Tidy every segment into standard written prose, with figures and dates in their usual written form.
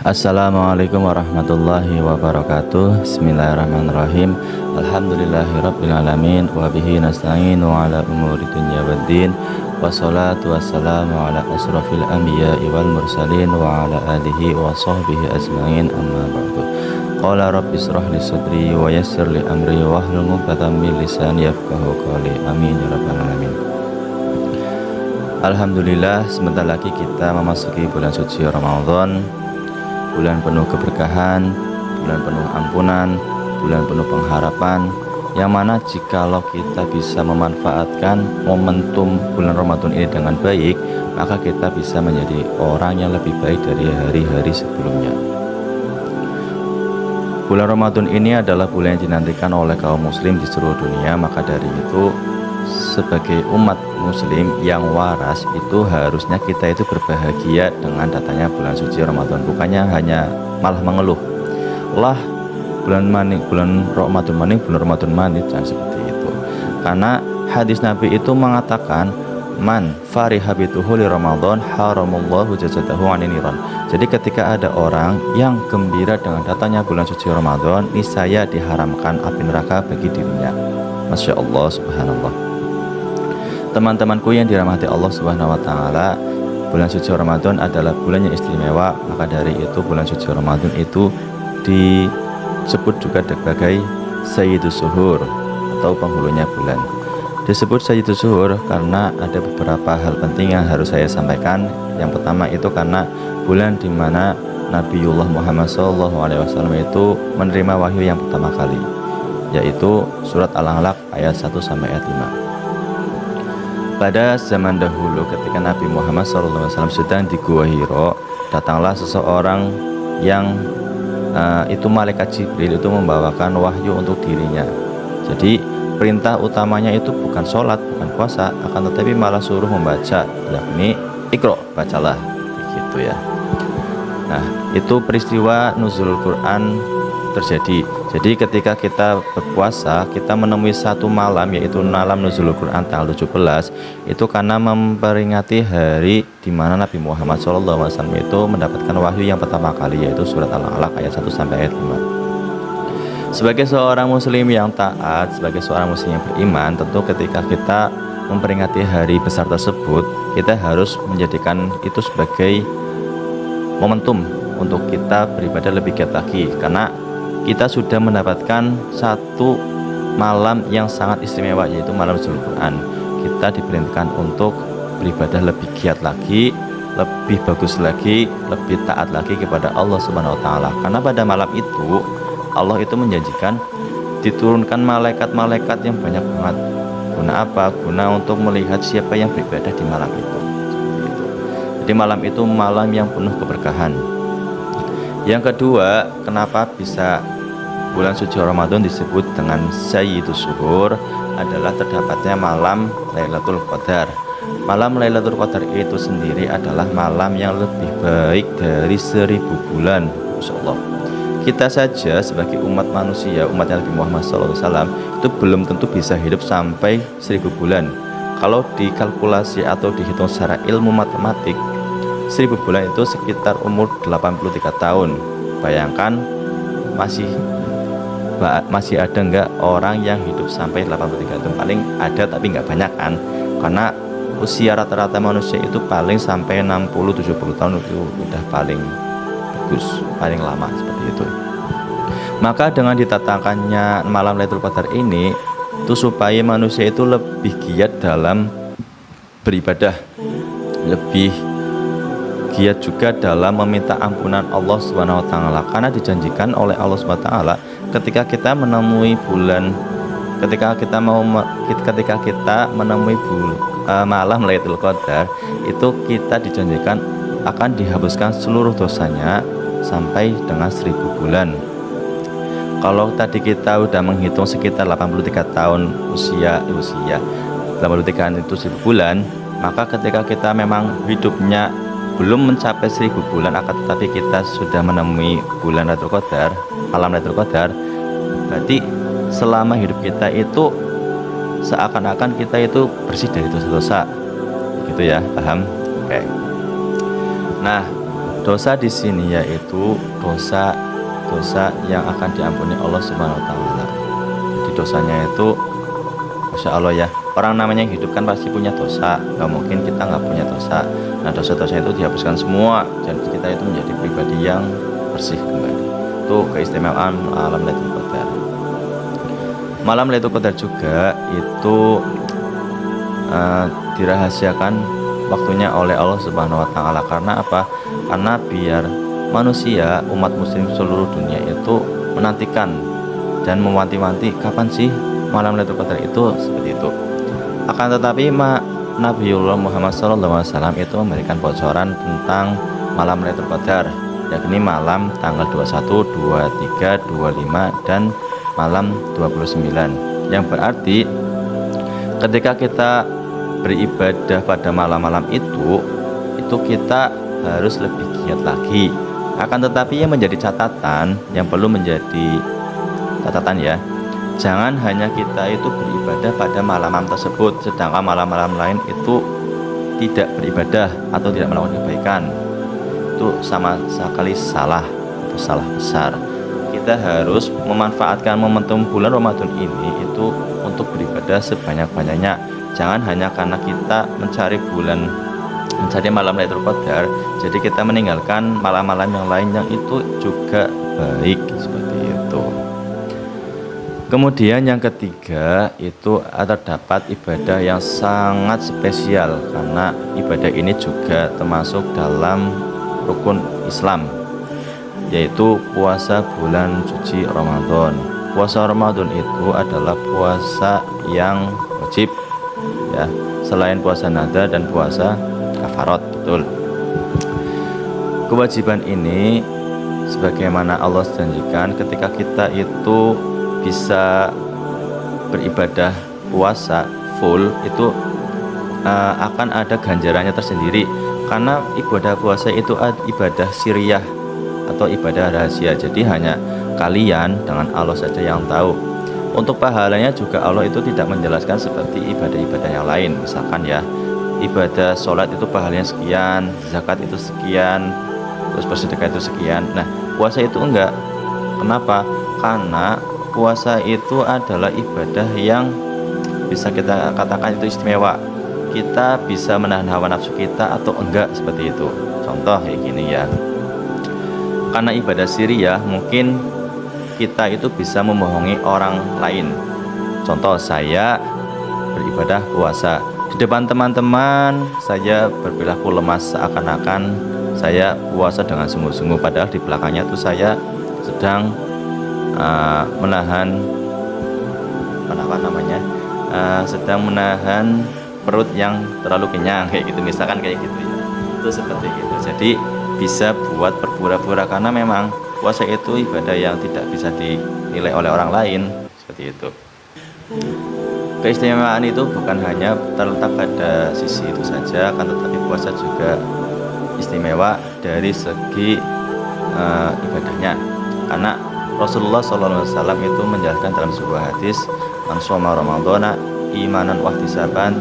Assalamualaikum warahmatullahi wabarakatuh. Bismillahirrahmanirrahim. Alhamdulillahirrabbilalamin. Wabihi nasta'inu ala umuri dunya waddin. Wassalatu wassalamu ala asrafil anbiya'i wal mursalin wa ala alihi wa sahbihi ajma'in, amma ba'du. Qala rabbi israh li sadri wa yassir li amri wahlul 'uqdatam min lisani yafqahu qawli. Amin ya rabbal alamin. Alhamdulillah, sebentar lagi kita memasuki bulan suci Ramadan, bulan penuh keberkahan, bulan penuh ampunan, bulan penuh pengharapan, yang mana jikalau kita bisa memanfaatkan momentum bulan Ramadan ini dengan baik, maka kita bisa menjadi orang yang lebih baik dari hari-hari sebelumnya. Bulan Ramadan ini adalah bulan yang dinantikan oleh kaum muslim di seluruh dunia. Maka dari itu, sebagai umat muslim yang waras, itu harusnya kita itu berbahagia dengan datangnya bulan suci Ramadan, bukannya hanya malah mengeluh, lah bulan Ramadan maning, jangan seperti itu. Karena hadis Nabi itu mengatakan, man fariha bituhuli Ramadan haramullahu jazatahu aniniran. Jadi ketika ada orang yang gembira dengan datangnya bulan suci Ramadan, niscaya diharamkan api neraka bagi dirinya. Masya Allah, subhanallah. Teman-temanku yang dirahmati Allah Subhanahu wa taala, bulan suci Ramadan adalah bulan yang istimewa. Maka dari itu bulan suci Ramadan itu disebut juga sebagai Sayyidus Suhur atau penghulunya bulan. Disebut Sayyidus Suhur karena ada beberapa hal penting yang harus saya sampaikan. Yang pertama itu karena bulan di mana Nabiullah Muhammad SAW itu menerima wahyu yang pertama kali, yaitu surat Al-Alaq ayat 1 sampai ayat 5. Pada zaman dahulu ketika Nabi Muhammad SAW sedang di Gua Hiro, datanglah seseorang yang itu malaikat Jibril itu membawakan wahyu untuk dirinya. Jadi perintah utamanya itu bukan sholat, bukan puasa, akan tetapi malah suruh membaca, yakni Iqra, bacalah, begitu ya. Nah, itu peristiwa nuzul Quran terjadi. Jadi ketika kita berpuasa, kita menemui satu malam, yaitu malam nuzul Quran tanggal 17, itu karena memperingati hari di mana Nabi Muhammad SAW itu mendapatkan wahyu yang pertama kali, yaitu surat Al-Alaq ayat 1 sampai ayat 5. Sebagai seorang muslim yang taat, sebagai seorang muslim yang beriman, tentu ketika kita memperingati hari besar tersebut, kita harus menjadikan itu sebagai momentum untuk kita beribadah lebih giat lagi, karena kita sudah mendapatkan satu malam yang sangat istimewa, yaitu malam nuzul Quran. Kita diperintahkan untuk beribadah lebih giat lagi, lebih bagus lagi, lebih taat lagi kepada Allah Subhanahu wa taala. Karena pada malam itu Allah itu menjanjikan diturunkan malaikat-malaikat yang banyak banget. Guna apa? Guna untuk melihat siapa yang beribadah di malam itu. Jadi malam itu malam yang penuh keberkahan. Yang kedua, kenapa bisa bulan suci Ramadan disebut dengan Sayyidus Suhur adalah terdapatnya malam Lailatul Qadar. Malam Lailatul Qadar itu sendiri adalah malam yang lebih baik dari 1000 bulan. Insyaallah. Kita saja sebagai umat manusia, umat Nabi Muhammad SAW, itu belum tentu bisa hidup sampai 1000 bulan. Kalau dikalkulasi atau dihitung secara ilmu matematik, 1000 bulan itu sekitar umur 83 tahun. Bayangkan masih ada nggak orang yang hidup sampai 83 tahun? Paling ada tapi nggak banyak kan, karena usia rata-rata manusia itu paling sampai 60-70 tahun itu udah paling bagus, paling lama seperti itu. Maka dengan ditatakannya malam Lailatul Qadar ini itu supaya manusia itu lebih giat dalam beribadah, lebih giat juga dalam meminta ampunan Allah Subhanahu wa taala, karena dijanjikan oleh Allah Subhanahu wa taala ketika kita menemui malam Lailatul Qadar itu, kita dijanjikan akan dihapuskan seluruh dosanya sampai dengan 1000 bulan. Kalau tadi kita udah menghitung sekitar 83 tahun usia 83 itu 1000 bulan, maka ketika kita memang hidupnya belum mencapai 1000 bulan, akan tetapi kita sudah menemui bulan Lailatul Qadar, malam Lailatul Qadar, berarti selama hidup kita itu seakan-akan kita itu bersih dari dosa-dosa, gitu ya, paham? Oke. Nah, Dosa di sini yaitu dosa yang akan diampuni Allah Subhanahu wa taala. Jadi dosanya itu Masya Allah ya, orang namanya hidup kan pasti punya dosa, nggak mungkin kita nggak punya dosa. Nah dosa-dosa itu dihapuskan semua dan kita itu menjadi pribadi yang bersih kembali. Itu keistimewaan malam Lailatul Qadar. Malam Lailatul Qadar juga itu dirahasiakan waktunya oleh Allah Subhanahu wa taala. Karena apa? Karena biar manusia, umat muslim seluruh dunia itu menantikan dan mewanti-wanti kapan sih malam Lailatul Qadar itu, seperti itu. Akan tetapi Nabiullah Muhammad SAW itu memberikan bocoran tentang malam Lailatul Qadar, yakni malam tanggal 21, 23, 25 dan malam 29. Yang berarti ketika kita beribadah pada malam-malam itu kita harus lebih giat lagi. Akan tetapi yang menjadi catatan, yang perlu menjadi catatan ya, jangan hanya kita itu beribadah pada malam-malam tersebut, sedangkan malam-malam lain itu tidak beribadah atau tidak melakukan kebaikan. Itu sama sekali salah, itu salah besar. Kita harus memanfaatkan momentum bulan Ramadan ini itu untuk beribadah sebanyak-banyaknya. Jangan hanya karena kita mencari malam Lailatul Qadar, jadi kita meninggalkan malam-malam yang lain yang itu juga baik, seperti itu. Kemudian yang ketiga itu terdapat ibadah yang sangat spesial, karena ibadah ini juga termasuk dalam rukun Islam, yaitu puasa bulan suci Ramadan. Puasa Ramadan itu adalah puasa yang wajib ya, selain puasa nada dan puasa kafarat, betul. Kewajiban ini sebagaimana Allah janjikan, ketika kita itu bisa beribadah puasa full itu akan ada ganjarannya tersendiri, karena ibadah puasa itu ibadah siriyah atau ibadah rahasia. Jadi hanya kalian dengan Allah saja yang tahu. Untuk pahalanya juga Allah itu tidak menjelaskan seperti ibadah-ibadah yang lain. Misalkan ya, ibadah sholat itu pahalanya sekian, zakat itu sekian, terus bersedekah itu sekian. Nah puasa itu enggak. Kenapa? Karena puasa itu adalah ibadah yang bisa kita katakan itu istimewa. Kita bisa menahan hawa nafsu kita atau enggak, seperti itu. Contoh kayak gini ya, karena ibadah siriyah mungkin kita itu bisa membohongi orang lain. Contoh, saya beribadah puasa di depan teman-teman, saya berperilaku lemas seakan-akan saya puasa dengan sungguh-sungguh, padahal di belakangnya itu saya sedang sedang menahan perut yang terlalu kenyang, kayak gitu, misalkan kayak gitu ya. Itu seperti itu. Jadi bisa buat berpura-pura, karena memang puasa itu ibadah yang tidak bisa dinilai oleh orang lain, seperti itu. Keistimewaan itu bukan hanya terletak pada sisi itu saja, akan tetapi puasa juga istimewa dari segi ibadahnya, karena Rasulullah SAW itu menjelaskan dalam sebuah hadis, man shoma ramadhana imanan wahtisaban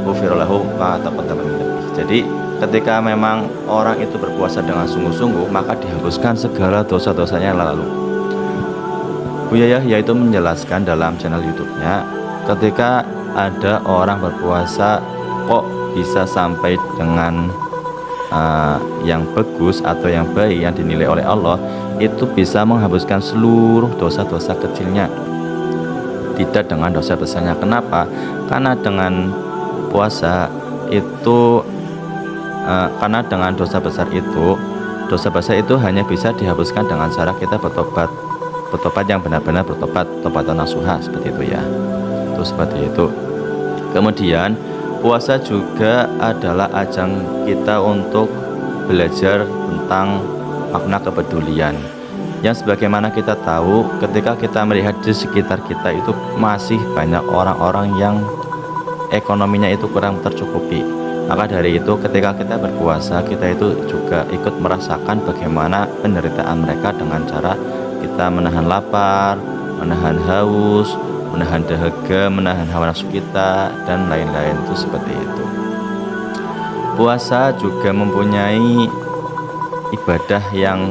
ghufira lahu ma taqaddama min dhanbihi. Jadi ketika memang orang itu berpuasa dengan sungguh-sungguh, maka dihapuskan segala dosa-dosanya yang lalu. Buya Yahya itu menjelaskan dalam channel YouTube-nya, ketika ada orang berpuasa kok bisa sampai dengan yang bagus atau yang baik yang dinilai oleh Allah, itu bisa menghapuskan seluruh dosa-dosa kecilnya, tidak dengan dosa besarnya. Kenapa? Karena dengan puasa itu karena dengan dosa besar itu hanya bisa dihapuskan dengan cara kita bertobat yang benar-benar bertobat, tobatan nasuha, seperti itu ya. Itu seperti itu. Kemudian puasa juga adalah ajang kita untuk belajar tentang makna kepedulian, yang sebagaimana kita tahu, ketika kita melihat di sekitar kita itu masih banyak orang-orang yang ekonominya itu kurang tercukupi. Maka dari itu ketika kita berpuasa, kita itu juga ikut merasakan bagaimana penderitaan mereka dengan cara kita menahan lapar, menahan haus, menahan dahaga, menahan hawa nafsu kita, dan lain-lain. Itu seperti itu. Puasa juga mempunyai ibadah yang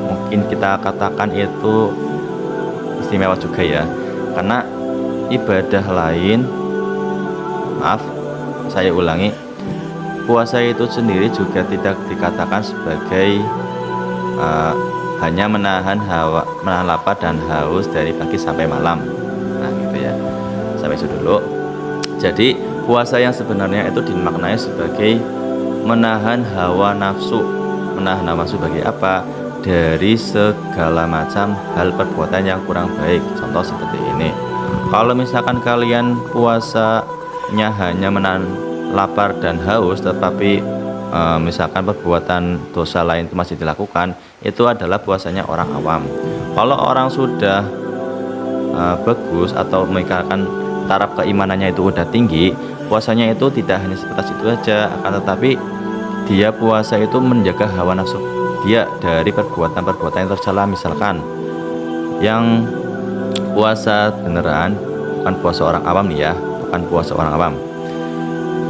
mungkin kita katakan itu istimewa juga ya, karena ibadah lain, maaf saya ulangi, puasa itu sendiri juga tidak dikatakan sebagai hanya menahan lapar dan haus dari pagi sampai malam. Nah gitu ya, sampai itu dulu. Jadi puasa yang sebenarnya itu dimaknai sebagai menahan hawa nafsu. Menahan hawa nafsu bagi apa? Dari segala macam hal perbuatan yang kurang baik. Contoh seperti ini, kalau misalkan kalian puasanya hanya menahan lapar dan haus, tetapi misalkan perbuatan dosa lain itu masih dilakukan, itu adalah puasanya orang awam. Kalau orang sudah bagus atau misalkan taraf keimanannya itu udah tinggi, puasanya itu tidak hanya sebatas itu aja, akan tetapi dia puasa itu menjaga hawa nafsu dia dari perbuatan-perbuatan yang tercela. Misalkan yang puasa beneran, bukan puasa orang awam nih ya, bukan puasa orang awam,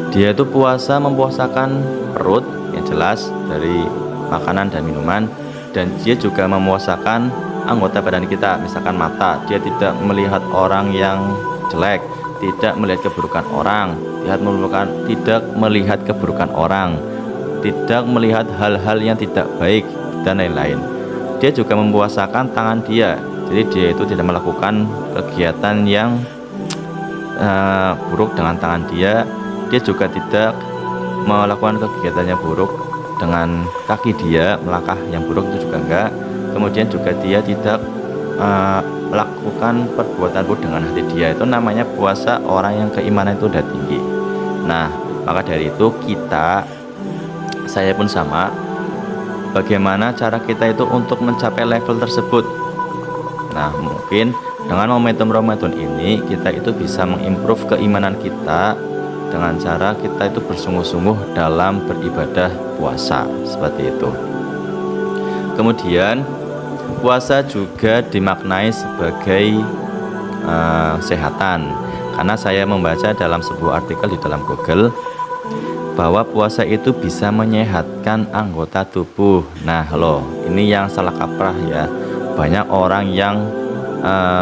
dia itu puasa mempuasakan perut yang jelas dari makanan dan minuman, dan dia juga memuasakan anggota badan kita, misalkan mata, dia tidak melihat orang yang jelek, tidak melihat keburukan orang, tidak melihat keburukan orang, tidak melihat hal-hal yang tidak baik dan lain-lain. Dia juga mempuasakan tangan dia, jadi dia itu tidak melakukan kegiatan yang buruk dengan tangan dia. Dia juga tidak melakukan kegiatannya buruk dengan kaki dia, melangkah yang buruk itu juga enggak. Kemudian juga dia tidak melakukan perbuatan buruk dengan hati dia. Itu namanya puasa orang yang keimanan itu udah tinggi. Nah, maka dari itu saya pun sama, bagaimana cara kita itu untuk mencapai level tersebut. Nah, mungkin dengan momentum Ramadan ini kita itu bisa mengimprove keimanan kita dengan cara kita itu bersungguh-sungguh dalam beribadah puasa, seperti itu. Kemudian puasa juga dimaknai sebagai kesehatan, karena saya membaca dalam sebuah artikel di dalam Google bahwa puasa itu bisa menyehatkan anggota tubuh. Nah loh, ini yang salah kaprah ya. Banyak orang yang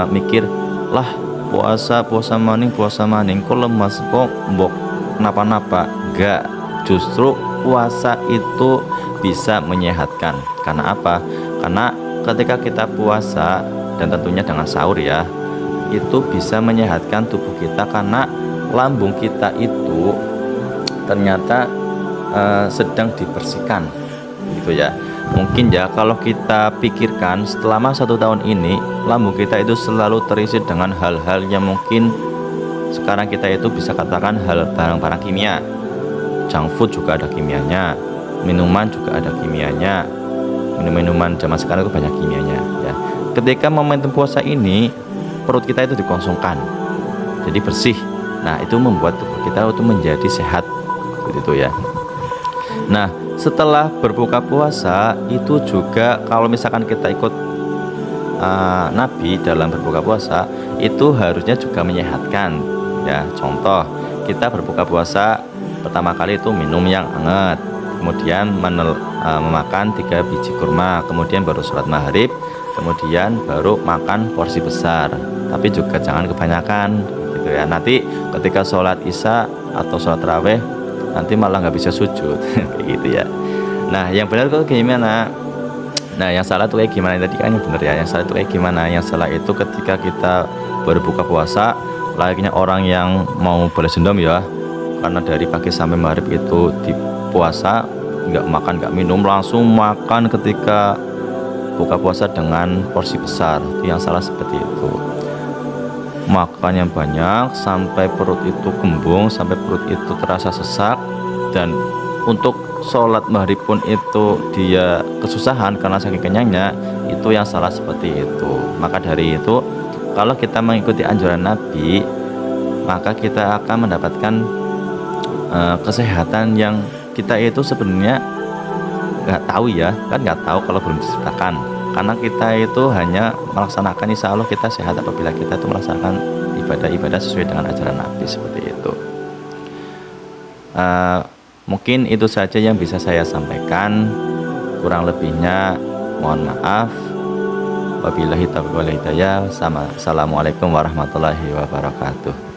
mikir, lah puasa maning kok lemas, kok mbok kenapa-napa. Enggak, justru puasa itu bisa menyehatkan. Karena apa? Karena ketika kita puasa, dan tentunya dengan sahur ya, itu bisa menyehatkan tubuh kita, karena lambung kita itu ternyata sedang dibersihkan gitu ya. Mungkin ya kalau kita pikirkan selama 1 tahun ini, lambung kita itu selalu terisi dengan hal-hal yang mungkin sekarang kita itu bisa katakan hal barang-barang kimia. Junk food juga ada kimianya, minuman juga ada kimianya, minuman zaman sekarang itu banyak kimianya ya. Ketika momentum puasa ini, perut kita itu dikosongkan, jadi bersih. Nah, itu membuat tubuh kita itu menjadi sehat, gitu ya. Nah, setelah berbuka puasa itu juga kalau misalkan kita ikut Nabi dalam berbuka puasa, itu harusnya juga menyehatkan ya. Contoh, kita berbuka puasa pertama kali itu minum yang hangat, kemudian memakan 3 biji kurma, kemudian baru sholat maghrib, kemudian baru makan porsi besar, tapi juga jangan kebanyakan gitu ya. Nanti ketika sholat isya atau sholat raweh nanti malah nggak bisa sujud kayak gitu ya. Nah, yang benar itu gimana? Nah, yang salah itu kayak gimana? Tadi kan yang benar ya. Yang salah itu kayak gimana? Yang salah itu ketika kita berbuka puasa, layaknya orang yang mau balas dendam ya, karena dari pagi sampai maghrib itu di puasa, nggak makan nggak minum, langsung makan ketika buka puasa dengan porsi besar. Itu yang salah seperti itu. Makan yang banyak sampai perut itu kembung, sampai perut itu terasa sesak, dan untuk sholat maghrib pun itu dia kesusahan karena saking kenyangnya. Itu yang salah seperti itu. Maka dari itu, kalau kita mengikuti anjuran Nabi, maka kita akan mendapatkan kesehatan yang kita itu sebenarnya nggak tahu ya, kan nggak tahu kalau belum diceritakan. Karena kita itu hanya melaksanakan, insya Allah kita sehat apabila kita itu melaksanakan ibadah-ibadah sesuai dengan ajaran Nabi, seperti itu. Mungkin itu saja yang bisa saya sampaikan. Kurang lebihnya mohon maaf. Wabillahi taufiq wal hidayah. Assalamualaikum warahmatullahi wabarakatuh.